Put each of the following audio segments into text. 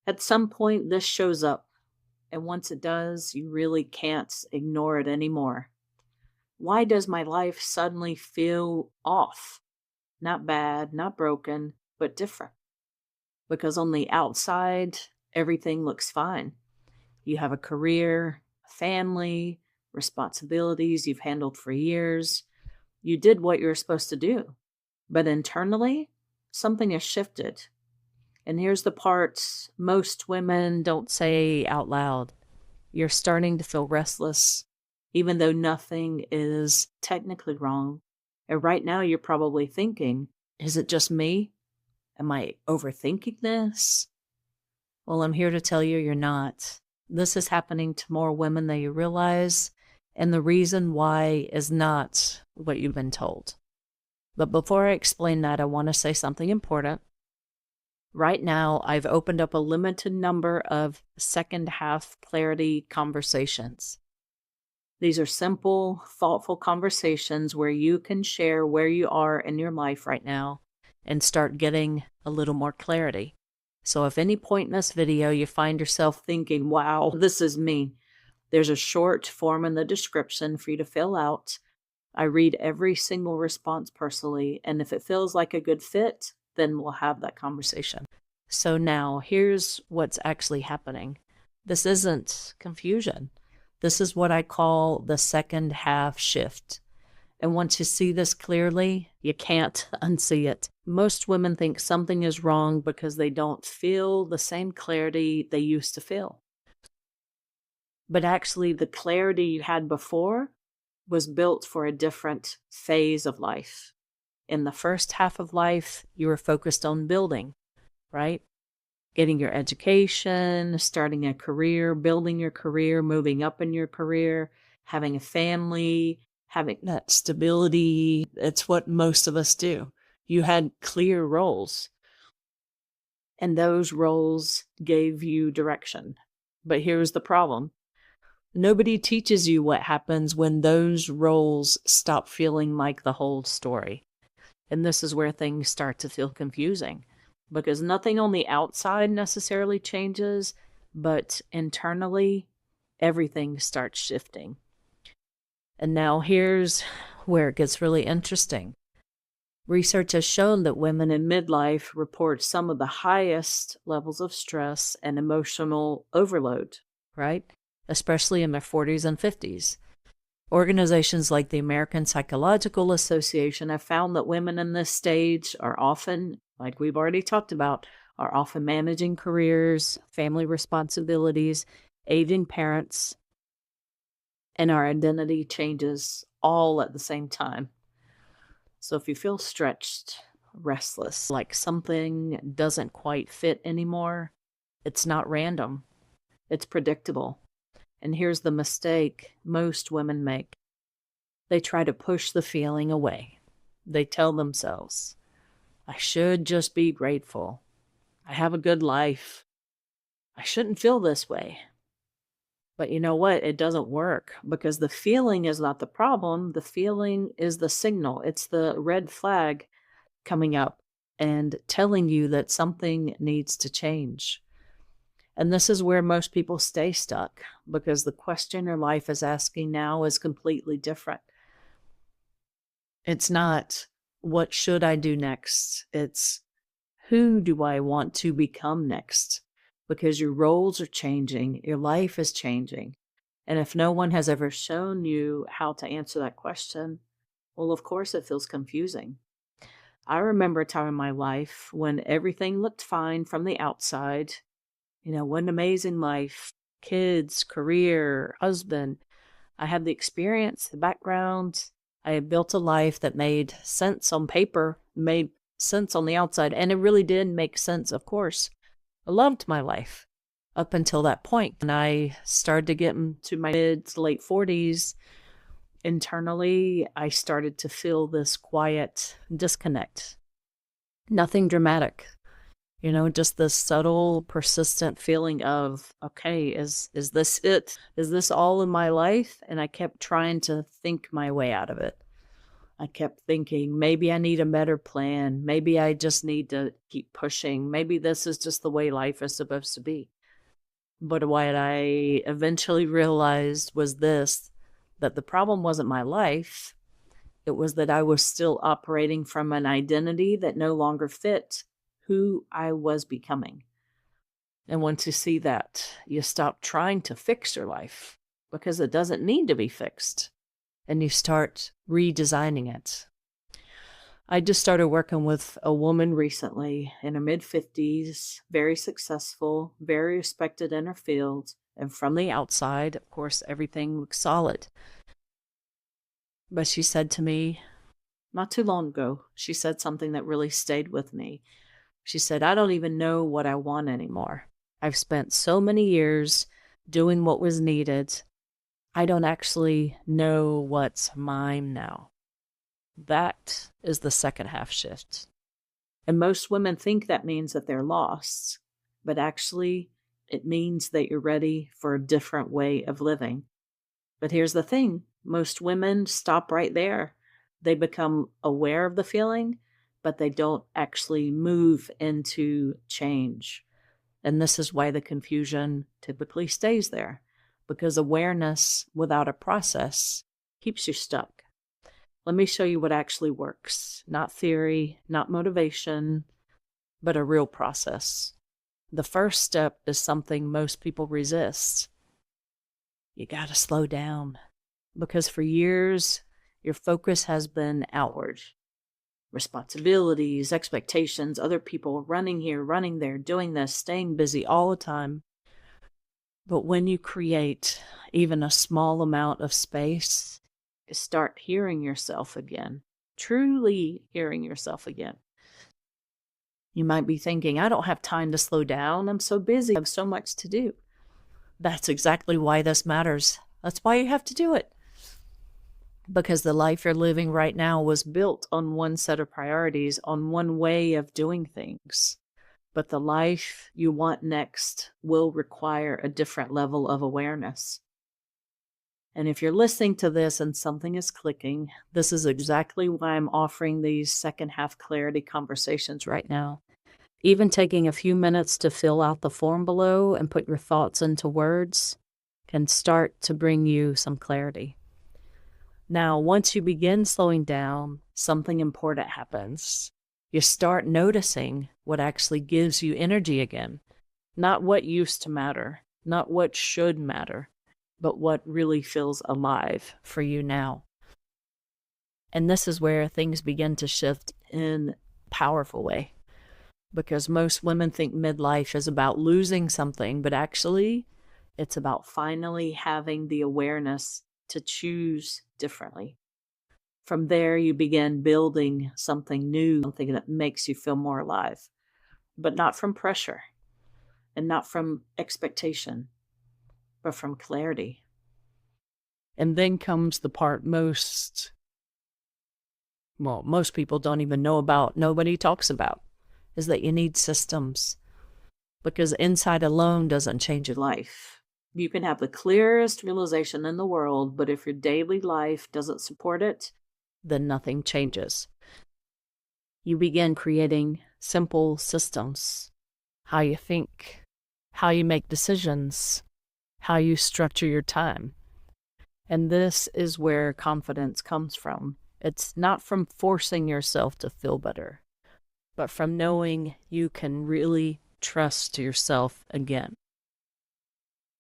At some point, this shows up, and once it does, you really can't ignore it anymore. Why does my life suddenly feel off? Not bad, not broken, but different. Because on the outside, everything looks fine. You have a career, a family, responsibilities you've handled for years. You did what you were supposed to do. But internally, something has shifted. And here's the part most women don't say out loud. You're starting to feel restless, even though nothing is technically wrong. And right now, you're probably thinking, is it just me? Am I overthinking this? Well, I'm here to tell you you're not. This is happening to more women than you realize, and the reason why is not what you've been told. But before I explain that, I want to say something important. Right now, I've opened up a limited number of second half clarity conversations. These are simple, thoughtful conversations where you can share where you are in your life right now and start getting a little more clarity. So if any point in this video you find yourself thinking, wow, this is me, there's a short form in the description for you to fill out. I read every single response personally, and if it feels like a good fit, then we'll have that conversation. So now, here's what's actually happening. This isn't confusion. This is what I call the second half shift. And once you see this clearly, you can't unsee it. Most women think something is wrong because they don't feel the same clarity they used to feel. But actually, the clarity you had before was built for a different phase of life. In the first half of life, you were focused on building, right? Getting your education, starting a career, building your career, moving up in your career, having a family, having that stability. It's what most of us do. You had clear roles, and those roles gave you direction. But here's the problem. Nobody teaches you what happens when those roles stop feeling like the whole story. And this is where things start to feel confusing, because nothing on the outside necessarily changes, but internally, everything starts shifting. And now here's where it gets really interesting. Research has shown that women in midlife report some of the highest levels of stress and emotional overload, right? Especially in their 40s and 50s. Organizations like the American Psychological Association have found that women in this stage are often, like we've already talked about, are often managing careers, family responsibilities, aging parents, and our identity changes all at the same time. So if you feel stretched, restless, like something doesn't quite fit anymore, it's not random. It's predictable. And here's the mistake most women make. They try to push the feeling away. They tell themselves, I should just be grateful. I have a good life. I shouldn't feel this way. But you know what? It doesn't work, because the feeling is not the problem. The feeling is the signal. It's the red flag coming up and telling you that something needs to change. And this is where most people stay stuck, because the question your life is asking now is completely different. It's not, what should I do next? It's, who do I want to become next? Because your roles are changing, your life is changing. And if no one has ever shown you how to answer that question, well, of course it feels confusing. I remember a time in my life when everything looked fine from the outside. What an amazing life. Kids, career, husband. I had the experience, the background. I had built a life that made sense on paper, made sense on the outside, and it really did make sense, of course. I loved my life up until that point. When I started to get into my mid to late 40s, internally, I started to feel this quiet disconnect. Nothing dramatic. Just this subtle, persistent feeling of, okay, is this it? Is this all in my life? And I kept trying to think my way out of it. I kept thinking, maybe I need a better plan. Maybe I just need to keep pushing. Maybe this is just the way life is supposed to be. But what I eventually realized was this, that the problem wasn't my life. It was that I was still operating from an identity that no longer fit who I was becoming. And once you see that, you stop trying to fix your life because it doesn't need to be fixed. And you start redesigning it. I just started working with a woman recently in her mid-50s, very successful, very respected in her field. And from the outside, of course, everything looks solid. But she said to me, not too long ago, she said something that really stayed with me. She said, I don't even know what I want anymore. I've spent so many years doing what was needed. I don't actually know what's mine now. That is the second half shift. And most women think that means that they're lost, but actually it means that you're ready for a different way of living. But here's the thing, most women stop right there. They become aware of the feeling, but they don't actually move into change. And this is why the confusion typically stays there. Because awareness without a process keeps you stuck. Let me show you what actually works. Not theory, not motivation, but a real process. The first step is something most people resist. You got to slow down. Because for years, your focus has been outward. Responsibilities, expectations, other people running here, running there, doing this, staying busy all the time. But when you create even a small amount of space, you start hearing yourself again, truly hearing yourself again. You might be thinking, I don't have time to slow down. I'm so busy. I have so much to do. That's exactly why this matters. That's why you have to do it. Because the life you're living right now was built on one set of priorities, on one way of doing things. But the life you want next will require a different level of awareness. And if you're listening to this and something is clicking, this is exactly why I'm offering these second half clarity conversations right now. Even taking a few minutes to fill out the form below and put your thoughts into words can start to bring you some clarity. Now, once you begin slowing down, something important happens. You start noticing what actually gives you energy again. Not what used to matter, not what should matter, but what really feels alive for you now. And this is where things begin to shift in a powerful way. Because most women think midlife is about losing something, but actually, it's about finally having the awareness to choose differently. From there, you begin building something new, something that makes you feel more alive, but not from pressure and not from expectation, but from clarity. And then comes the part most people don't even know about, nobody talks about, is that you need systems. Because insight alone doesn't change your life. You can have the clearest realization in the world, but if your daily life doesn't support it, then nothing changes. You begin creating simple systems. How you think, how you make decisions, how you structure your time. And this is where confidence comes from. It's not from forcing yourself to feel better, but from knowing you can really trust yourself again.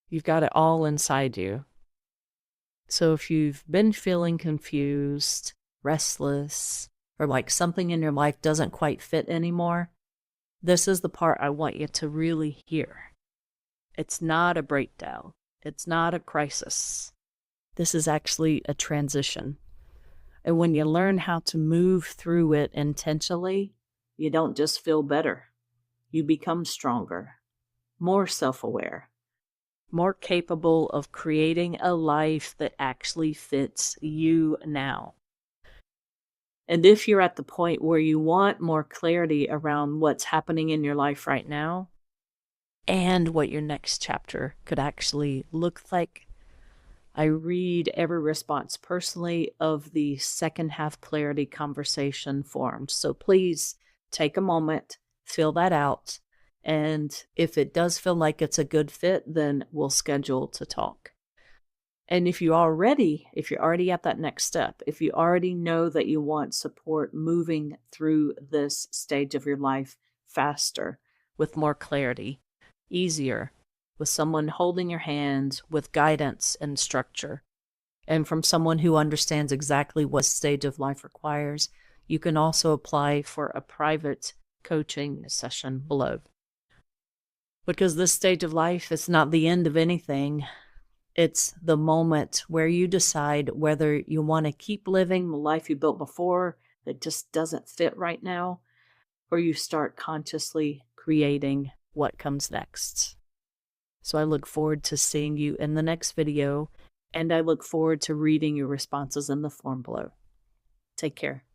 You've got it all inside you. So if you've been feeling confused, restless, or like something in your life doesn't quite fit anymore, this is the part I want you to really hear. It's not a breakdown. It's not a crisis. This is actually a transition. And when you learn how to move through it intentionally, you don't just feel better. You become stronger, more self-aware, more capable of creating a life that actually fits you now. And if you're at the point where you want more clarity around what's happening in your life right now and what your next chapter could actually look like, I read every response personally of the second half clarity conversation form. So please take a moment, fill that out. And if it does feel like it's a good fit, then we'll schedule to talk. And if you're already at that next step, if you already know that you want support moving through this stage of your life faster, with more clarity, easier, with someone holding your hand, with guidance and structure, and from someone who understands exactly what stage of life requires, you can also apply for a private coaching session below. Because this stage of life is not the end of anything. It's the moment where you decide whether you want to keep living the life you built before that just doesn't fit right now, or you start consciously creating what comes next. So I look forward to seeing you in the next video, and I look forward to reading your responses in the form below. Take care.